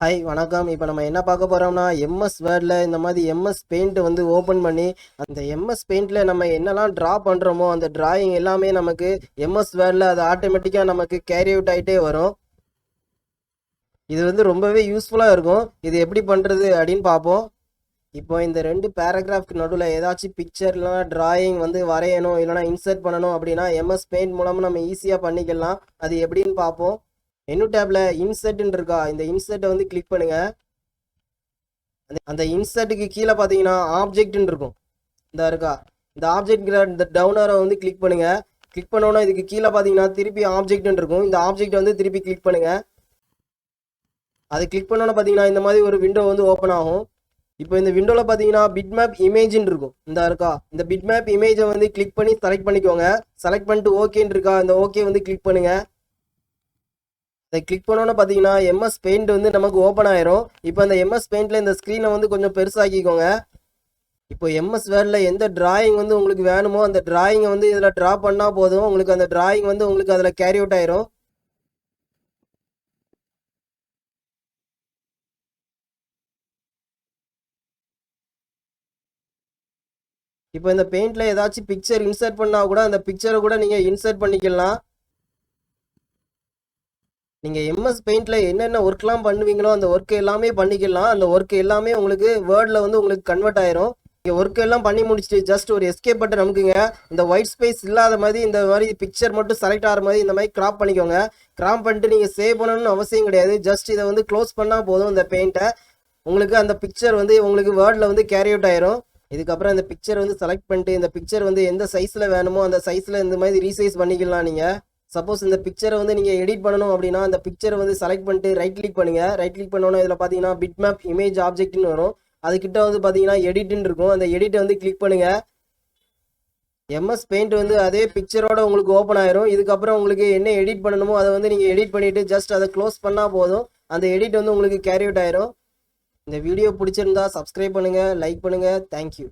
Hi வணக்கம். இப்போ நம்ம என்ன பார்க்க போகிறோம்னா எம்எஸ் வேர்டில் இந்த மாதிரி எம்எஸ் பெயிண்ட் வந்து ஓப்பன் பண்ணி அந்த எம்எஸ் பெயிண்டில் நம்ம என்னெல்லாம் ட்ரா பண்ணுறோமோ அந்த டிராயிங் எல்லாமே நமக்கு எம்எஸ் வேர்டில் அது ஆட்டோமேட்டிக்காக நமக்கு கேரி அவுட் ஆகிட்டே வரும். இது வந்து ரொம்பவே யூஸ்ஃபுல்லாக இருக்கும். இது எப்படி பண்ணுறது அப்படின்னு பார்ப்போம். இப்போ இந்த ரெண்டு பேராகிராஃப்க்கு நடுவில் ஏதாச்சும் பிக்சர் இல்லைனா டிராயிங் வந்து வரையணும் இல்லைனா இன்சர்ட் பண்ணணும் அப்படின்னா எம்எஸ் பெயிண்ட் மூலமாக நம்ம ஈஸியாக பண்ணிக்கலாம். அது எப்படின்னு பார்ப்போம். மெனு டேப்ல இன்சர்ட்னு இருக்கா, இந்த இன்சர்ட்டை வந்து கிளிக் பண்ணுங்க. அந்த இன்சர்ட்டுக்கு கீழே பார்த்தீங்கன்னா ஆப்ஜெக்ட்னு இருக்கும். இந்த இருக்கா, இந்த ஆப்ஜெக்ட் இந்த டவுனரை வந்து கிளிக் பண்ணுங்க. கிளிக் பண்ணோன்னா இதுக்கு கீழே பார்த்தீங்கன்னா திருப்பி ஆப்ஜெக்ட்னு இருக்கும். இந்த ஆப்ஜெக்ட் வந்து திருப்பி கிளிக் பண்ணுங்க. அது கிளிக் பண்ணோன்னா பார்த்தீங்கன்னா இந்த மாதிரி ஒரு விண்டோ வந்து ஓப்பன் ஆகும். இப்போ இந்த விண்டோவில் பார்த்தீங்கன்னா பிட்மேப் இமேஜ்னு இருக்கும். இந்த இருக்கா, இந்த பிட்மேப் இமேஜை வந்து கிளிக் பண்ணி செலக்ட் பண்ணிக்கோங்க. செலக்ட் பண்ணிட்டு ஓகேன்னு இருக்கா, இந்த ஓகே வந்து கிளிக் பண்ணுங்க. அதை கிளிக் பண்ணோன்னு பார்த்தீங்கன்னா எம்எஸ் பெயிண்ட் வந்து நமக்கு ஓப்பன் ஆயிரும். இப்போ அந்த எம்எஸ் பெயிண்டில் இந்த ஸ்க்ரீனை வந்து கொஞ்சம் பெருசாக்கிக்கோங்க. இப்போ எம்எஸ் வேர்டில் எந்த டிராயிங் வந்து உங்களுக்கு வேணுமோ அந்த டிராயிங்கை வந்து இதில் ட்ரா பண்ணால் போதும். உங்களுக்கு அந்த டிராயிங் வந்து உங்களுக்கு அதில் கேரி அவுட் ஆயிரும். இப்போ இந்த பெயிண்டில் ஏதாச்சும் பிக்சர் இன்சர்ட் பண்ணால் கூட அந்த பிக்சரை கூட நீங்கள் இன்சர்ட் பண்ணிக்கலாம். நீங்கள் எம்எஸ் பெயிண்டில் என்னென்ன ஒர்க்லாம் பண்ணுவீங்களோ அந்த ஒர்க் எல்லாமே பண்ணிக்கலாம். அந்த ஒர்க் எல்லாமே உங்களுக்கு வேர்டில் வந்து உங்களுக்கு கன்வெர்ட் ஆயிரும். நீங்கள் ஒர்க் எல்லாம் பண்ணி முடிச்சுட்டு ஜஸ்ட் ஒரு எஸ்கேப் பட்டன் அமுக்குங்க. இந்த ஒயிட் ஸ்பேஸ் இல்லாத மாதிரி இந்த மாதிரி பிக்சர் மட்டும் செலக்ட் ஆகிற மாதிரி இந்த மாதிரி கிராப் பண்ணிக்கோங்க. கிராப் பண்ணிட்டு நீங்கள் சேவ் பண்ணணும்னு அவசியம் கிடையாது. ஜஸ்ட் இதை வந்து க்ளோஸ் பண்ணால் போதும். இந்த பெயிண்ட்டை உங்களுக்கு அந்த பிக்சர் வந்து உங்களுக்கு வேர்டில் வந்து கேரி அவுட் ஆயிரும். இதுக்கப்புறம் இந்த பிக்சர் வந்து செலக்ட் பண்ணிட்டு இந்த பிக்சர் வந்து எந்த சைஸில் வேணுமோ அந்த சைஸில் இந்த மாதிரி ரீசைஸ் பண்ணிக்கலாம். நீங்கள் சப்போஸ் இந்த பிக்சரை வந்து நீங்கள் எடிட் பண்ணணும் அப்படின்னா அந்த பிக்சரை வந்து செலக்ட் பண்ணிட்டு ரைட் கிளிக் பண்ணுங்கள். ரைட் கிளிக் பண்ணோன்னா இதில் பார்த்தீங்கன்னா பிட்மேப் இமேஜ் ஆப்ஜெக்ட்னு வரும். அதுக்கிட்ட வந்து பார்த்தீங்கன்னா எடிட்னு இருக்கும். அந்த எடிட்டை வந்து கிளிக் பண்ணுங்கள். எம்எஸ் பெயிண்ட் வந்து அதே பிக்சரோட உங்களுக்கு ஓப்பன் ஆயிரும். இதுக்கப்புறம் உங்களுக்கு என்ன எடிட் பண்ணணுமோ அதை வந்து நீங்கள் எடிட் பண்ணிவிட்டு ஜஸ்ட் அதை க்ளோஸ் பண்ணால் போதும். அந்த எடிட் வந்து உங்களுக்கு கேரி அவுட் ஆயிரும். இந்த வீடியோ பிடிச்சிருந்தா சப்ஸ்கிரைப் பண்ணுங்கள், லைக் பண்ணுங்கள். தேங்க்யூ.